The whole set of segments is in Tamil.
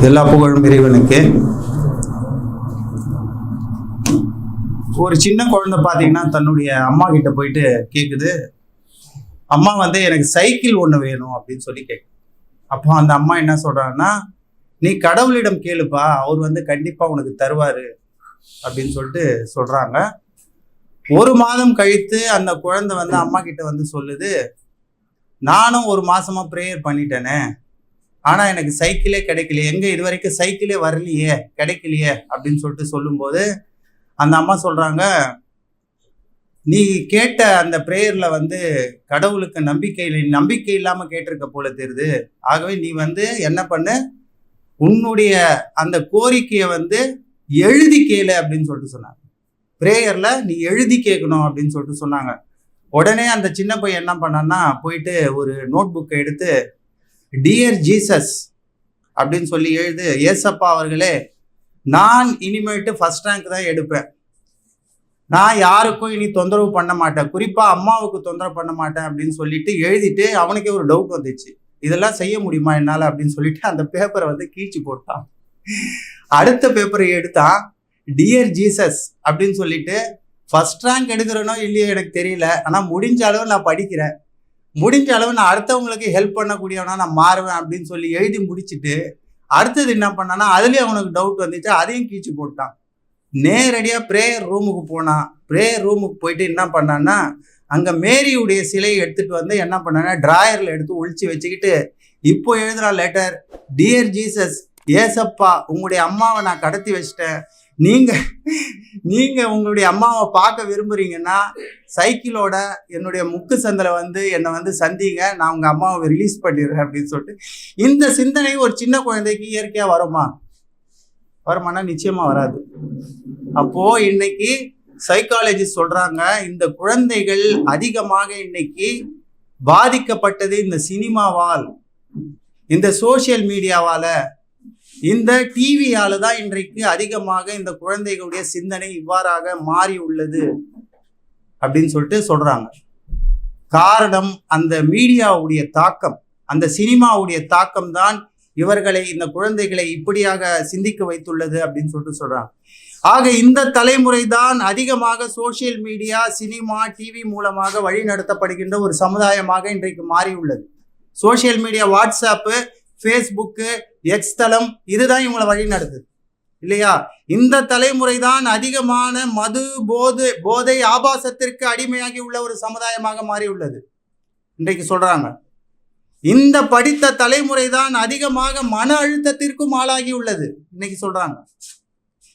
எல்லா புகழும் இறைவனுக்கு. ஒரு சின்ன குழந்தை பார்த்தீங்கன்னா தன்னுடைய அம்மா கிட்ட போயிட்டு கேட்குது, அம்மா எனக்கு சைக்கிள் ஒன்று வேணும் அப்படின்னு சொல்லி கேட்கு. அப்போ அந்த அம்மா என்ன சொல்றாங்கன்னா, நீ கடவுளிடம் கேளுப்பா, அவர் கண்டிப்பா உனக்கு தருவாரு அப்படின்னு சொல்லிட்டு சொல்றாங்க. ஒரு மாதம் கழித்து அந்த குழந்தை அம்மா கிட்ட சொல்லுது, நானும் ஒரு மாசமா ப்ரேயர் பண்ணிட்டேனே, ஆனா எனக்கு சைக்கிளே கிடைக்கலையே, எங்க இது வரைக்கும் சைக்கிளே வரலையே, கிடைக்கலையே அப்படின்னு சொல்லிட்டு சொல்லும்போது அந்த அம்மா சொல்றாங்க, நீ கேட்ட அந்த பிரேயர்ல கடவுளுக்கு நம்பிக்கை இல்லாம கேட்டிருக்க போல தெரியுது. ஆகவே நீ என்ன பண்ணு, உன்னுடைய அந்த கோரிக்கையை எழுதி கேளு அப்படின்னு சொல்லிட்டு சொன்னாங்க. பிரேயர்ல நீ எழுதி கேட்கணும் அப்படின்னு சொல்லிட்டு சொன்னாங்க. உடனே அந்த சின்ன பையன் என்ன பண்ணான்னா, போயிட்டு ஒரு நோட் புக்கை எடுத்து டியர் ஜீசஸ் அப்படின்னு சொல்லி எழுது, ஏசப்பா அவர்களே, நான் இனிமேட்டு ஃபர்ஸ்ட் ரேங்க் தான் எடுப்பேன், நான் யாருக்கும் இனி தொந்தரவு பண்ண மாட்டேன், குறிப்பா அம்மாவுக்கு தொந்தரவு பண்ண மாட்டேன் அப்படின்னு சொல்லிட்டு எழுதிட்டு அவனுக்கே ஒரு டவுட் வந்துச்சு, இதெல்லாம் செய்ய முடியுமா என்னால அப்படின்னு சொல்லிட்டு அந்த பேப்பரை கீழ்ச்சி போட்டான். அடுத்த பேப்பரை எடுத்தான், டியர் ஜீசஸ் அப்படின்னு சொல்லிட்டு, ஃபர்ஸ்ட் ரேங்க் எடுக்கிறனோ இல்லையோ எனக்கு தெரியல, ஆனா முடிஞ்ச அளவு நான் படிக்கிறேன், முடிஞ்ச அளவு நான் அடுத்தவங்களுக்கு ஹெல்ப் பண்ணக்கூடியவனா நான் மாறுவேன் அப்படின்னு சொல்லி எழுதி முடிச்சுட்டு அடுத்தது என்ன பண்ணான்னா, அதுலயே அவனுக்கு டவுட் வந்துச்சு, அதையும் கீழ்ச்சி போட்டான். நேரடியா பிரேயர் ரூமுக்கு போனான். பிரேயர் ரூமுக்கு போயிட்டு என்ன பண்ணான்னா, அங்க மேரியுடைய சிலையை எடுத்துட்டு என்ன பண்ணான்னா, டிராயர்ல எடுத்து ஒழிச்சு வச்சுக்கிட்டு, இப்போ எழுதுற லெட்டர், டியர் ஜீசஸ், ஏசப்பா உங்களுடைய அம்மாவை நான் கடத்தி வச்சிட்டேன், நீங்க உங்களுடைய அம்மாவை பார்க்க விரும்புறீங்கன்னா சைக்கிளோட என்னுடைய முக்கு சந்தில என்னை சந்திங்க, நான் உங்க அம்மாவை ரிலீஸ் பண்ணிடுறேன் அப்படின்னு சொல்லிட்டு. இந்த சிந்தனை ஒரு சின்ன குழந்தைக்கு இயற்கையா வருமானா? நிச்சயமா வராது. அப்போ இன்னைக்கு சைக்காலஜிஸ்ட் சொல்றாங்க, இந்த குழந்தைகள் அதிகமாக இன்னைக்கு பாதிக்கப்பட்டது இந்த சினிமாவால், இந்த சோசியல் மீடியாவால, இந்த டிவியால தான் இன்றைக்கு அதிகமாக இந்த குழந்தைகளுடைய சிந்தனை இவ்வாறாக மாறி உள்ளது அப்படின்னு சொல்லிட்டு சொல்றாங்க. காரணம் அந்த மீடியாவுடைய தாக்கம், அந்த சினிமாவுடைய தாக்கம் தான் இவர்களை, இந்த குழந்தைகளை இப்படியாக சிந்திக்க வைத்துள்ளது அப்படின்னு சொல்லிட்டு சொல்றாங்க. ஆக இந்த தலைமுறை தான் அதிகமாக சோசியல் மீடியா, சினிமா, டிவி மூலமாக வழி நடத்தப்படுகின்ற ஒரு சமுதாயமாக இன்றைக்கு மாறி உள்ளது. Social media, WhatsApp, Facebook, X தளம், இதுதான் இவங்களை வழி நடத்துது இல்லையா? இந்த தலைமுறை தான் அதிகமான மது, போதை, ஆபாசத்திற்கு அடிமையாகி உள்ள ஒரு சமுதாயமாக மாறி உள்ளது இன்றைக்கு சொல்றாங்க. இந்த படித்த தலைமுறை தான் அதிகமாக மன அழுத்தத்திற்கும் ஆளாகி உள்ளது இன்னைக்கு சொல்றாங்க.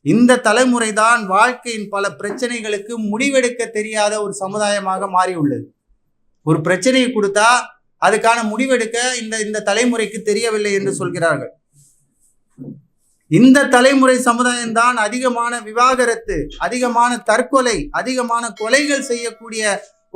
இந்த தலைமுறை தான் வாழ்க்கையின் பல பிரச்சனைகளுக்கு முடிவெடுக்க தெரியாத ஒரு சமுதாயமாக மாறி உள்ளது. ஒரு பிரச்சனையை கொடுத்தா அதுக்கான முடிவெடுக்க இந்த தலைமுறைக்கு தெரியவில்லை என்று சொல்கிறார்கள். இந்த தலைமுறை சமுதாயம் தான் அதிகமான விவாகரத்து, அதிகமான தற்கொலை, அதிகமான கொலைகள் செய்யக்கூடிய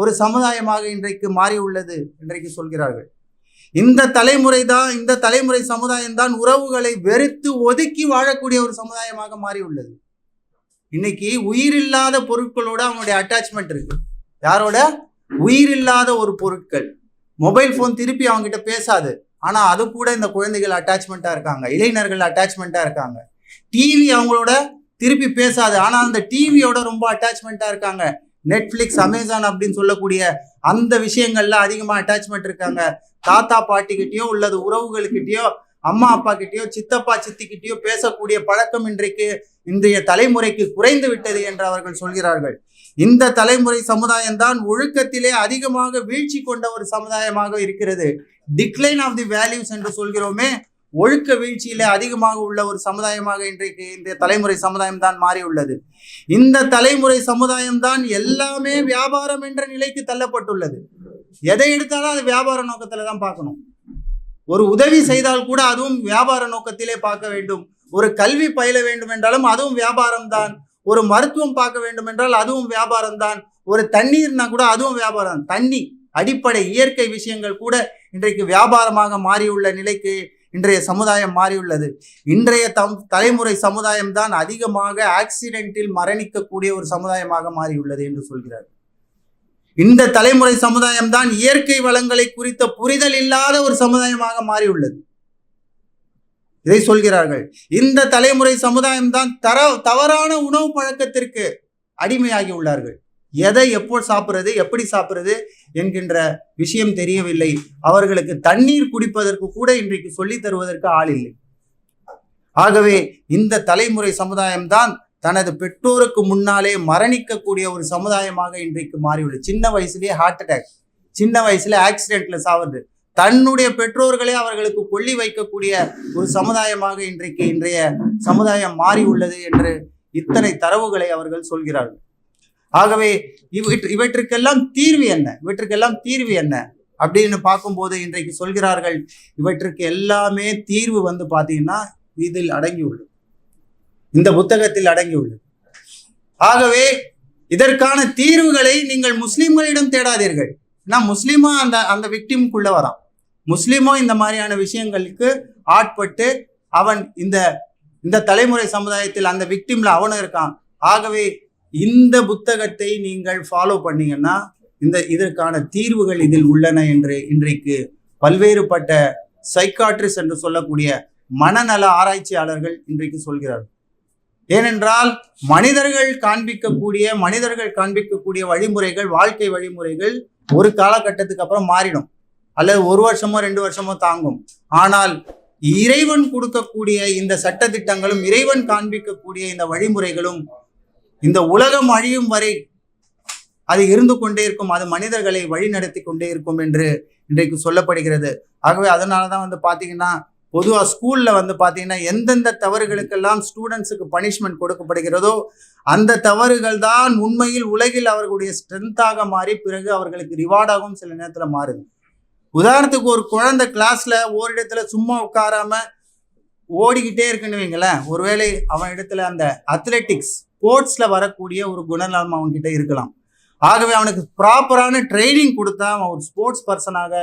ஒரு சமுதாயமாக இன்றைக்கு மாறி உள்ளது இன்றைக்கு சொல்கிறார்கள். இந்த தலைமுறை சமுதாயம் தான் உறவுகளை வெறுத்து ஒதுக்கி வாழக்கூடிய ஒரு சமுதாயமாக மாறி உள்ளது. இன்னைக்கு உயிரில்லாத பொருட்களோட அவனுடைய அட்டாச்மெண்ட் இருக்கு. யாரோட? உயிரில்லாத ஒரு பொருட்கள். மொபைல் போன் திருப்பி அவங்க கிட்ட பேசாது, ஆனா அது கூட இந்த குழந்தைகள் அட்டாச்மெண்டா இருக்காங்க, இளைஞர்கள் அட்டாச்மெண்டா இருக்காங்க. டிவி அவங்களோட திருப்பி பேசாது, ஆனா அந்த டிவியோட ரொம்ப அட்டாச்மெண்டா இருக்காங்க. நெட்ஃபிளிக்ஸ், அமேசான் அப்படின்னு சொல்லக்கூடிய அந்த விஷயங்கள்ல அதிகமா அட்டாச்மெண்ட் இருக்காங்க. தாத்தா பாட்டி கிட்டயோ உள்ளது உறவுகளுக்கிட்டயோ, அம்மா அப்பா கிட்டயோ, சித்தப்பா சித்தி கிட்டயோ பேசக்கூடிய பழக்கம் இன்றைய தலைமுறைக்கு குறைந்து விட்டது என்று அவர்கள் சொல்கிறார்கள். இந்த தலைமுறை சமுதாயம் தான் ஒழுக்கத்திலே அதிகமாக வீழ்ச்சி கொண்ட ஒரு சமுதாயமாக இருக்கிறது. டிக்ளைன் ஆஃப் தி வேல்யூஸ் என்று சொல்கிறோமே, ஒழுக்க வீழ்ச்சியிலே அதிகமாக உள்ள ஒரு சமுதாயமாக இன்றைக்கு இந்த தலைமுறை சமுதாயம் தான் மாறி உள்ளது. இந்த தலைமுறை சமுதாயம் தான் எல்லாமே வியாபாரம் என்ற நிலைக்கு தள்ளப்பட்டுள்ளது. எதை எடுத்தாலும் அது வியாபார நோக்கத்துல தான் பார்க்கணும். ஒரு உதவி செய்தால் கூட அதுவும் வியாபார நோக்கத்திலே பார்க்க வேண்டும். ஒரு கல்வி பயில வேண்டும் என்றாலும் அதுவும் வியாபாரம் தான். ஒரு மருத்துவம் பார்க்க வேண்டும் என்றால் அதுவும் வியாபாரம் தான். ஒரு தண்ணீர்னா கூட அதுவும் வியாபாரம். தண்ணி, அடிப்படை இயற்கை விஷயங்கள் கூட இன்றைக்கு வியாபாரமாக மாறியுள்ள நிலைக்கு இன்றைய சமுதாயம் மாறியுள்ளது. இன்றைய தலைமுறை சமுதாயம் தான் அதிகமாக ஆக்சிடென்ட்டில் மரணிக்கக்கூடிய ஒரு சமுதாயமாக மாறியுள்ளது என்று சொல்கிறார். இந்த தலைமுறை சமுதாயம் தான் இயற்கை வளங்களை குறித்த புரிதல் இல்லாத ஒரு சமுதாயமாக மாறியுள்ளது. இதை சொல்கிறார்கள். இந்த தலைமுறை சமுதாயம் தான் தவறான உணவு பழக்கத்திற்கு அடிமையாகி உள்ளார்கள். எதை எப்போ சாப்பிட்றது, எப்படி சாப்பிட்றது என்கின்ற விஷயம் தெரியவில்லை. அவர்களுக்கு தண்ணீர் குடிப்பதற்கு கூட இன்றைக்கு சொல்லித் தருவதற்கு ஆள் இல்லை. ஆகவே இந்த தலைமுறை சமுதாயம்தான் தனது பெற்றோருக்கு முன்னாலே மரணிக்கக்கூடிய ஒரு சமுதாயமாக இன்றைக்கு மாறியுள்ளது. சின்ன வயசுலேயே ஹார்ட் அட்டாக், சின்ன வயசுல ஆக்சிடென்ட்ல சாவது, தன்னுடைய பெற்றோர்களே அவர்களுக்கு கொல்லி வைக்கக்கூடிய ஒரு சமுதாயமாக இன்றைய சமுதாயம் மாறி உள்ளது என்று இத்தனை தரவுகளை அவர்கள் சொல்கிறார்கள். ஆகவே இவற்றுக்கெல்லாம் தீர்வு என்ன அப்படின்னு பார்க்கும்போது இன்றைக்கு சொல்கிறார்கள், இவற்றுக்கு எல்லாமே தீர்வு பார்த்தீங்கன்னா இதில் அடங்கியுள்ளது, இந்த புத்தகத்தில் அடங்கியுள்ளது. ஆகவே இதற்கான தீர்வுகளை நீங்கள் முஸ்லிம்களிடம் தேடாதீர்கள். நான் முஸ்லீமா அந்த விக்டிமுக்குள்ள வரான், முஸ்லீமோ இந்த மாதிரியான விஷயங்களுக்கு ஆட்பட்டு அவன் இந்த தலைமுறை சமுதாயத்தில் அந்த விக்டிம்ல அவனும் இருக்கான். ஆகவே இந்த புத்தகத்தை நீங்கள் ஃபாலோ பண்ணீங்கன்னா இதற்கான தீர்வுகள் இதில் உள்ளன என்று இன்றைக்கு பல்வேறுபட்ட சைக்காட்ரிஸ்ட் என்று சொல்லக்கூடிய மனநல ஆராய்ச்சியாளர்கள் இன்றைக்கு சொல்கிறார்கள். ஏனென்றால் மனிதர்கள் காண்பிக்கக்கூடிய வழிமுறைகள், வாழ்க்கை வழிமுறைகள் ஒரு காலகட்டத்துக்கு அப்புறம் மாறிடும், அல்லது 1 வருஷமோ 2 வருஷமோ தாங்கும். ஆனால் இறைவன் கொடுக்கக்கூடிய இந்த சட்டத்திட்டங்களும், இறைவன் காண்பிக்கக்கூடிய இந்த வழிமுறைகளும் இந்த உலகம் அழியும் வரை அது இருந்து கொண்டே இருக்கும், அது மனிதர்களை வழிநடத்தி கொண்டே இருக்கும் என்று இன்றைக்கு சொல்லப்படுகிறது. ஆகவே அதனாலதான் பாத்தீங்கன்னா பொதுவாக ஸ்கூல்ல பாத்தீங்கன்னா எந்தெந்த தவறுகளுக்கெல்லாம் ஸ்டூடெண்ட்ஸுக்கு பனிஷ்மெண்ட் கொடுக்கப்படுகிறதோ அந்த தவறுகள் தான் உண்மையில் உலகில் அவர்களுடைய ஸ்ட்ரென்த்தாக மாறி பிறகு அவர்களுக்கு ரிவார்டாகவும் சில நேரத்தில் மாறுது. உதாரணத்துக்கு ஒரு குழந்தை கிளாஸ்ல ஓரிடத்துல சும்மா உட்காராம ஓடிக்கிட்டே இருக்குன்னு வைங்களேன், ஒருவேளை அவன் இடத்துல அந்த அத்லெட்டிக்ஸ் ஸ்போர்ட்ஸ்ல வரக்கூடிய ஒரு குணநலம் அவன்கிட்ட இருக்கலாம். ஆகவே அவனுக்கு ப்ராப்பரான ட்ரைனிங் கொடுத்தா அவன் ஒரு ஸ்போர்ட்ஸ் பர்சனாக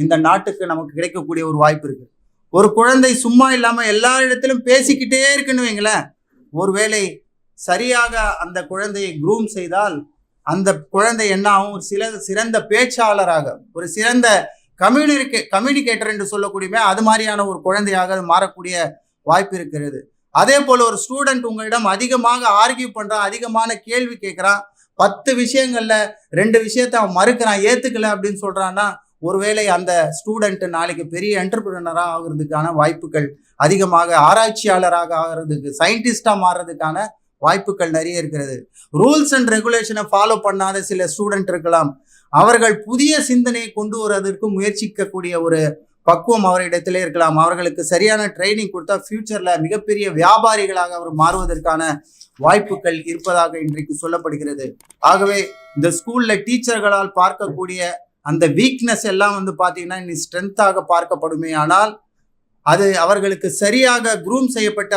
இந்த நாட்டுக்கு நமக்கு கிடைக்கக்கூடிய ஒரு வாய்ப்பு இருக்கு. ஒரு குழந்தை சும்மா இல்லாம எல்லா இடத்திலும் பேசிக்கிட்டே இருக்குன்னு வைங்களேன், ஒருவேளை சரியாக அந்த குழந்தையை க்ரூம் செய்தால் அந்த குழந்தை என்ன ஆகும், ஒரு சிறந்த பேச்சாளராக, ஒரு சிறந்த கம்யூனிகேட்டர் என்று சொல்லக்கூடிய அது மாதிரியான ஒரு குழந்தையாக அது மாறக்கூடிய வாய்ப்பு இருக்கிறது. அதே போல ஒரு ஸ்டூடெண்ட் உங்களிடம் அதிகமாக ஆர்கியூ பண்றான், அதிகமான கேள்வி கேட்கிறான், 10 விஷயங்கள்ல 2 விஷயத்த அவன் மறுக்கிறான், ஏத்துக்கல அப்படின்னு சொல்றான்னா, ஒருவேளை அந்த ஸ்டூடெண்ட் நாளைக்கு பெரிய என்டர்பிரினரா ஆகிறதுக்கான வாய்ப்புகள் அதிகமாக, ஆராய்ச்சியாளராக ஆகிறதுக்கு, சயின்டிஸ்டா மாறுறதுக்கான வாய்ப்புகள் நிறைய இருக்கிறது. ரூல்ஸ் அண்ட் ரெகுலேஷனை ஃபாலோ பண்ணாத சில ஸ்டூடெண்ட் இருக்கலாம், அவர்கள் புதிய சிந்தனையை கொண்டு வருவதற்கு முயற்சிக்கக்கூடிய ஒரு பக்குவம் அவரிடத்திலே இருக்கலாம். அவர்களுக்கு சரியான ட்ரைனிங் கொடுத்தா ஃபியூச்சர்ல மிகப்பெரிய வியாபாரிகளாக அவர் மாறுவதற்கான வாய்ப்புகள் இருப்பதாக இன்றைக்கு சொல்லப்படுகிறது. ஆகவே இந்த ஸ்கூல்ல டீச்சர்களால் பார்க்கக்கூடிய அந்த வீக்னஸ் எல்லாம் பாத்தீங்கன்னா இனி ஸ்ட்ரென்த்தாக பார்க்கப்படுமே. ஆனால் அது அவர்களுக்கு சரியாக க்ரூம் செய்யப்பட்டு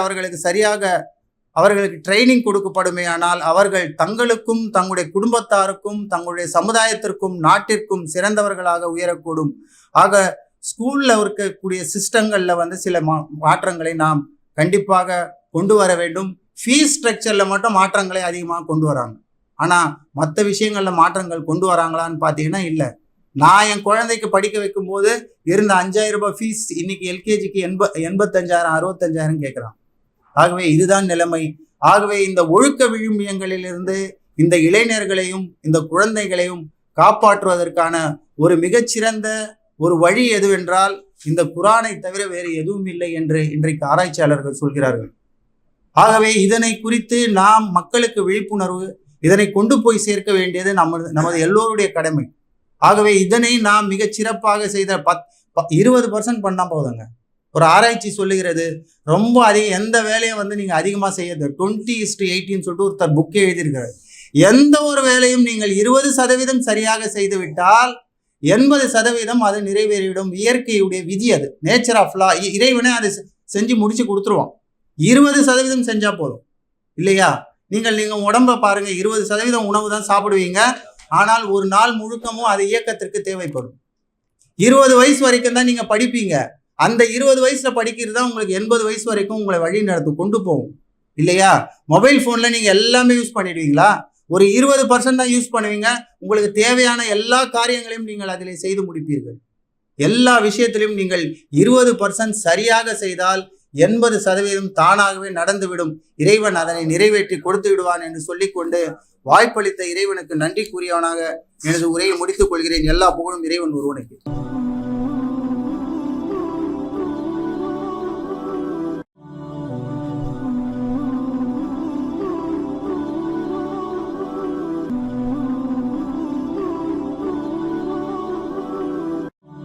அவர்களுக்கு ட்ரைனிங் கொடுக்கப்படுமே. ஆனால் அவர்கள் தங்களுக்கும் தங்களுடைய குடும்பத்தாருக்கும் தங்களுடைய சமுதாயத்திற்கும் நாட்டிற்கும் சிறந்தவர்களாக உயரக்கூடும். ஆக ஸ்கூல்ல இருக்கக்கூடிய சிஸ்டங்கள்ல சில மாற்றங்களை நாம் கண்டிப்பாக கொண்டு வர வேண்டும். ஃபீஸ் ஸ்ட்ரக்சர்ல மட்டும் மாற்றங்களை அதிகமாக கொண்டு வராங்க, ஆனா மற்ற விஷயங்கள்ல மாற்றங்கள் கொண்டு வராங்களான்னு பாத்தீங்கன்னா இல்லை. நான் என் குழந்தைக்கு படிக்க வைக்கும் போது இருந்த 5000 ரூபாய் ஃபீஸ் இன்னைக்கு எல்கேஜிக்கு 85,000 65,000 கேட்கிறான். ஆகவே இதுதான் நிலைமை. ஆகவே இந்த ஒழுக்க விழுமியங்களிலிருந்து இந்த இளைஞர்களையும் இந்த குழந்தைகளையும் காப்பாற்றுவதற்கான ஒரு மிகச்சிறந்த ஒரு வழி எதுவென்றால் இந்த குரானை தவிர வேறு எதுவும் இல்லை என்று இன்றைக்கு ஆராய்ச்சியாளர்கள் சொல்கிறார்கள். ஆகவே இதனை குறித்து நாம் மக்களுக்கு விழிப்புணர்வு, இதனை கொண்டு போய் சேர்க்க வேண்டியது நமது எல்லோருடைய கடமை. ஆகவே இதனை நாம் மிகச் சிறப்பாக செய்த 20% பண்ணா போதுங்க. ஒரு ஆராய்ச்சி சொல்லுகிறது, ரொம்ப அதிகம் எந்த வேலையை நீங்க அதிகமா செய்யறது 20:80 சொல்லிட்டு ஒருத்தர் புக்கே எழுதியிருக்கிறார். எந்த ஒரு வேலையும் நீங்கள் 20% சரியாக செய்து விட்டால் 80% அது நிறைவேறிவிடும். இயற்கையுடைய விதி, அது நேச்சர் ஆஃப் லா. இறைவனே அதை செஞ்சு முடிச்சு கொடுத்துருவான். 20% செஞ்சா போதும் இல்லையா? நீங்க உடம்ப பாருங்க, 20% உணவு தான் சாப்பிடுவீங்க, ஆனால் ஒரு நாள் முழுக்கமும் அது இயக்கத்திற்கு தேவைப்படும். 20 வயசு வரைக்கும் தான் நீங்க படிப்பீங்க. அந்த 20 வயசுல படிக்கிறது தான் உங்களுக்கு 80 வயசு வரைக்கும் உங்களை வழி நடத்து கொண்டு போகும் இல்லையா? மொபைல் போன்ல நீங்க எல்லாமே யூஸ் பண்ணிடுவீங்களா? ஒரு 20% தான் யூஸ் பண்ணுவீங்க. உங்களுக்கு தேவையான எல்லா காரியங்களையும் நீங்கள் அதில் செய்து முடிப்பீர்கள். எல்லா விஷயத்திலும் நீங்கள் 20% சரியாக செய்தால் 80% தானாகவே நடந்துவிடும். இறைவன் அதனை நிறைவேற்றி கொடுத்து விடுவான் என்று சொல்லிக்கொண்டு வாய்ப்பளித்த இறைவனுக்கு நன்றி கூறியவனாக எனது உரையை முடித்துக் கொள்கிறேன். எல்லா புகழும் இறைவன் ஒருவனுக்கு.